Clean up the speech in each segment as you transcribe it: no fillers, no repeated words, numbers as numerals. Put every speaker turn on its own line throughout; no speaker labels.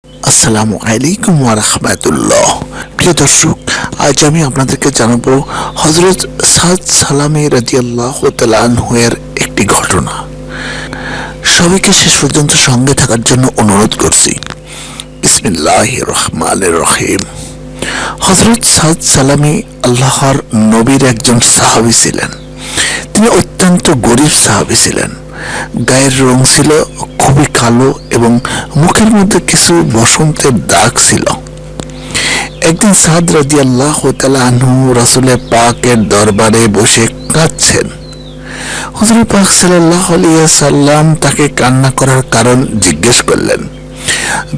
আসসালামু আলাইকুম ওয়া রাহমাতুল্লাহ। প্রিয় দর্শক, আজ আমি আপনাদেরকে জানাবো হযরত সাদ সালামী রাদিয়াল্লাহু তাআলা আনহু এর একটি ঘটনা। সবাইকে শেষ পর্যন্ত সঙ্গে থাকার জন্য অনুরোধ করছি। বিসমিল্লাহির রহমানির রহিম। হযরত সাদ সালামী আল্লাহর নবীর একজন সাহাবী ছিলেন। তিনি অত্যন্ত গরীব সাহাবী ছিলেন। গায়ের রং ছিল খুবই কালো এবং মুখের মধ্যে কিছু বসন্তের দাগ ছিল। একদিন সাদ রাদিয়াল্লাহু তাআলা আনহু রাসূলের পাকের দরবারে বসে কাঁদছেন। হুজুর পাক সাল্লাল্লাহু আলাইহি সাল্লাম তাকে কান্না করার কারণ জিজ্ঞেস করলেন।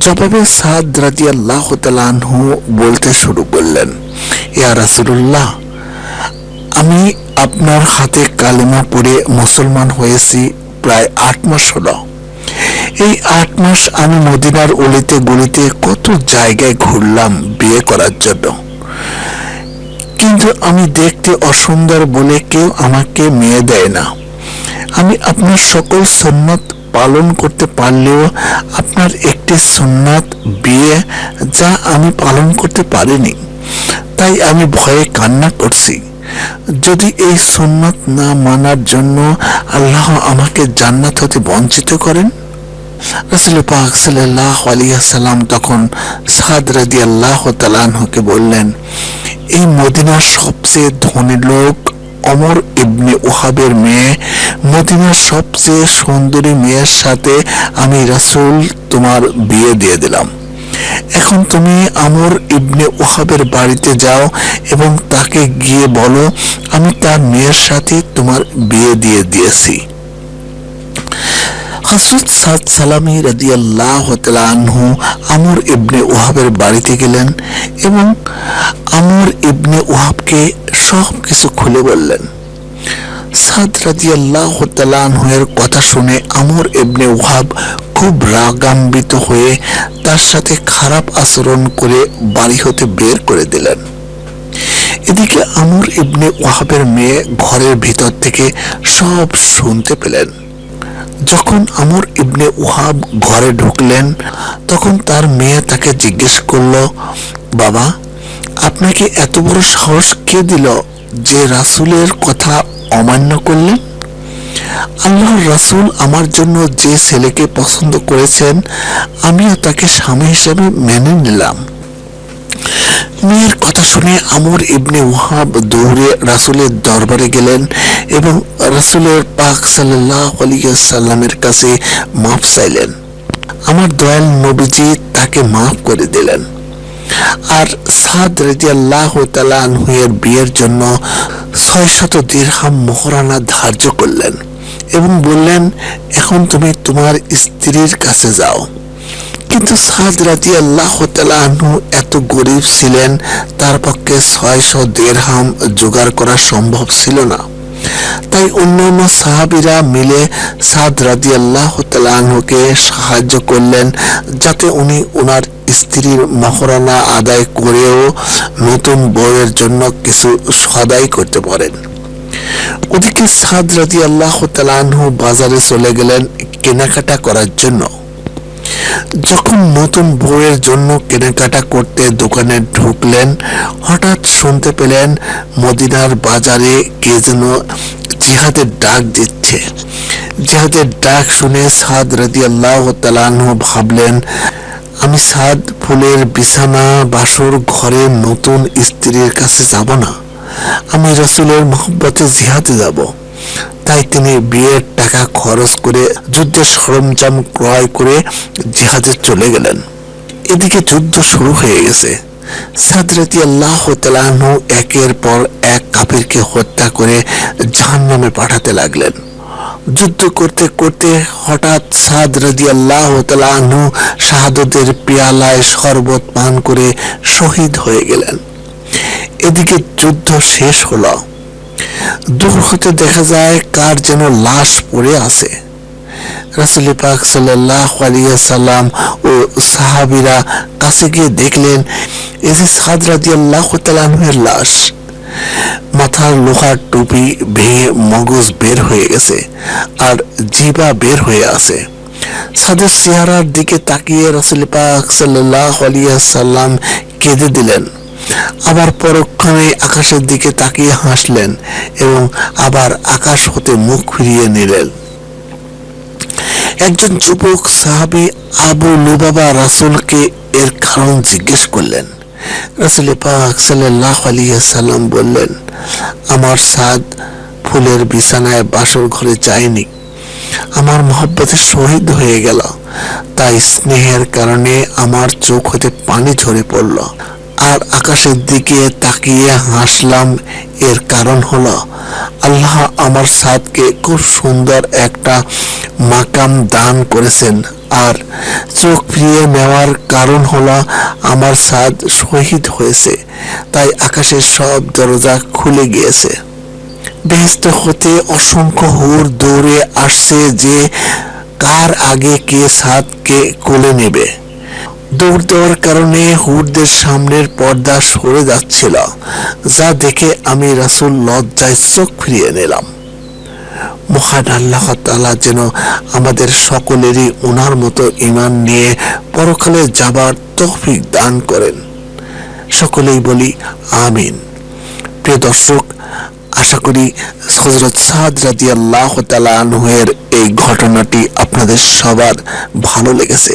জবাবে সাদ রাদিয়াল্লাহু তাআলা আনহু বলতে শুরু করলেন, ইয়া রাসূলুল্লাহ, আমি আপনার হাতে কালেমা পড়ে মুসলমান হয়েছি প্রায় 8 মাস হলো। এই 8 মাস আমি মদিনার অলিতে গলিতে কত জায়গায় ঘুরলাম বিয়ে করার জন্য, কিন্তু আমি দেখতে অসুন্দর বলে কেউ আমাকে মেয়ে দেয় না। আমি আপনার সকল সুন্নাত পালন করতে পারলেও আপনার একটি সুন্নাত বিয়ে যা আমি পালন করতে পারিনি, তাই আমি ভয়ে কান্না করছি। যদি এই সুন্নাত না মানার জন্য আল্লাহ আমাকে জান্নাত হতে বঞ্চিত করেন। রাসূল পাক সাল্লাল্লাহু আলাইহি সাল্লাম তখন সাদ রাদিয়াল্লাহু তাআলা আনহুকে বললেন, এই মদিনার সবচেয়ে ধনী লোক ওমর ইবনে ওহাবের মেয়ে, মদিনার সবচেয়ে সুন্দরী মেয়ের সাথে আমি রাসূল তোমার বিয়ে দিয়ে দিলাম। এখন তুমি আমর ইবনে ওহাবের বাড়িতে যাও এবং তাকে গিয়ে বলো আমি তার মেয়ের সাথে তোমার বিয়ে দিয়ে দিয়েছি। হযরত সাদ সালামী রাদিয়াল্লাহু তাআলা আনহু আমর ইবনে ওহাবের বাড়িতে গেলেন এবং আমর ইবনে ওহাবকে সব কিছু খুলে বললেন। সাদ রাদিয়াল্লাহু তাআলা আনহু এর কথা শুনে আমর ইবনে ওহাব খুব রাগান্বিত হয়ে তার সাথে খারাপ আচরণ করে বাড়ি হতে বের করে দিলেন। এদিকে আমর ইবনে ওহাবের মেয়ে ঘরের ভিতর থেকে সব শুনতে পেলেন। যখন আমর ইবনে ওহাব ঘরে ঢুকলেন তখন তার মেয়ে তাকে জিজ্ঞেস করলো, বাবা, আপনাকে এত বড় সাহস কে দিল যে রাসূলের কথা অমান্য করলেন? আল্লাহর রাসূল আমার জন্য যে ছেলেকে পছন্দ করেছেন আমিও তাকে স্বামী হিসেবে মেনে নিলাম। মেয়ের কথা শুনে আমর ইবনে ওহাব দৌড়ে রাসূলের দরবারে গেলেন এবং রাসূলের পাক সাল্লাল্লাহু আলাইহি সাল্লামের কাছে মাফ চাইলেন। আমার দয়াল নবীজি তাকে মাফ করে দিলেন আর সাদ রাদিয়াল্লাহু তাআলা আনহু এর বিয়ের জন্য 600 দিরহাম মোহরানা ধার্য করলেন এবং বললেন, এখন তুমি তোমার স্ত্রীর কাছে যাও। কিন্তু সাদ রাদিয়াল্লাহু তাআলা আনহু এত গরীব ছিলেন, তার পক্ষে 600 দিরহাম জোগাড় করা সম্ভব ছিল না। তাই অন্যান্য সাহাবীরা মিলে সাদ রাদিয়াল্লাহু তাআলা আনহুকে সাহায্য করলেন যাতে উনি ওনার স্ত্রীর মোহরানা আদায় করেও নতুন বউয়ের জন্য কিছু সদাই করতে পারেন। ওদিকে সাদ রাদিয়াল্লাহু তাআলা আনহু বাজারে চলে গেলেন কেনাকাটা করার জন্য। যখন নতুন বউয়ের জন্য কেনাকাটা করতে দোকানে ঢুকলেন, হঠাৎ শুনতে পেলেন মদিনার বাজারে কে যেন জিহাদের ডাক দিচ্ছে। জিহাদের ডাক শুনে সাদ রাদিয়াল্লাহু তাআলা আনহু ভাবলেন, আমি সাদ ফুলের বিছানা বাসর ঘরে নতুন স্ত্রীর কাছে যাব না, আমি রাসূলের মহব্বতে জিহাদে যাব। তাই তিনি বিয়ের টাকা খরচ করে যুদ্ধের সরঞ্জাম ক্রয় করে জিহাদে চলে গেলেন। এদিকে যুদ্ধ শুরু হয়ে গেছে। সাদ রাদিয়াল্লাহু তাআলা আনহু একের পর এক কাফিরকে হত্যা করে জাহান্নামে পাঠাতে লাগলেন। যুদ্ধ করতে করতে হঠাৎ সাদ রাদিয়াল্লাহু তাআলা আনহু শাহাদাতের পেয়ালায় শরবত পান করে শহীদ হয়ে গেলেন। এদিকে যুদ্ধ শেষ হলো। দূর হতে দেখা যায় কার যেন লাশ পড়ে আছে। রাসূল পাক সাল্লাল্লাহু আলাইহি সাল্লাম ও সাহাবীরা কাছে গিয়ে দেখলেন এই যে সাদ রাদিয়াল্লাহু তাআলা আনহুর লাশ। মাথার লোহার টুপি ভেঙে মগজ বের হয়ে গেছে আর জিহ্বা বের হয়ে আছে। সাদের চেহারার দিকে তাকিয়ে রাসূল পাক সাল্লাল্লাহু আলাইহি সাল্লাম কেঁদে দিলেন, আবার পরক্ষণে আকাশের দিকে তাকিয়ে হাসলেন এবং আবার আকাশ হতে মুখ ফিরিয়ে নিলেন। একজন যুবক সাহাবী আবু লুবাবা রাসূলকে এর কারণ জিজ্ঞেস করলেন। রাসূল পাক সাল্লাল্লাহু আলাইহি সাল্লাম বললেন, আমার সাদ ফুলের বিছানায় বাসর ঘরে যায়নি, আমার মহব্বতে শহীদ হয়ে গেল, তাই স্নেহের কারণে আমার চোখ হতে পানি ঝরে পড়ল, আর আকাশের দিকে তাকিয়ে হাসলাম। এর কারণ হলো আল্লাহ আমার সাদকে খুব সুন্দর একটা মাকাম দান করেছেন, আর চোখ ফিরিয়ে নেওয়ার কারণ হলো আমার সাদ শহীদ হয়েছে, তাই আকাশের সব দরজা খুলে গিয়েছে। বেহেশত হতে অসংখ্য হুর দৌড়ে আসছে যে কার আগে কে সাদকে কোলে নেবে। দৌড় দেওয়ার কারণে হুরদের সামনের পর্দা সরে যাচ্ছিল, যা দেখে আমি রাসূল লজ্জায় চোখ ফিরিয়ে নিলাম। মহান আল্লাহ তাআলা যেন আমাদের সকলেরই ওনার মতো ঈমান নিয়ে পরকালে যাবার তৌফিক দান করেন। সকলেই বলি আমিন। প্রিয় দর্শক, আশা করি হযরত সাদ রাদিয়াল্লাহু তাআলা আনহু-এর এই ঘটনাটি আপনাদের সবার ভালো লেগেছে।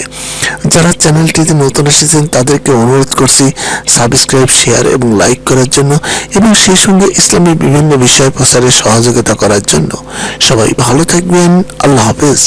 যারা চ্যানেলটিতে নতুন এসেছেন তাদেরকে অনুরোধ করছি সাবস্ক্রাইব, শেয়ার এবং লাইক করার জন্য, এবং সেই সঙ্গে ইসলামী বিভিন্ন বিষয় প্রচারে সহযোগিতা করার জন্য। সবাই ভালো থাকবেন। আল্লাহ হাফেজ।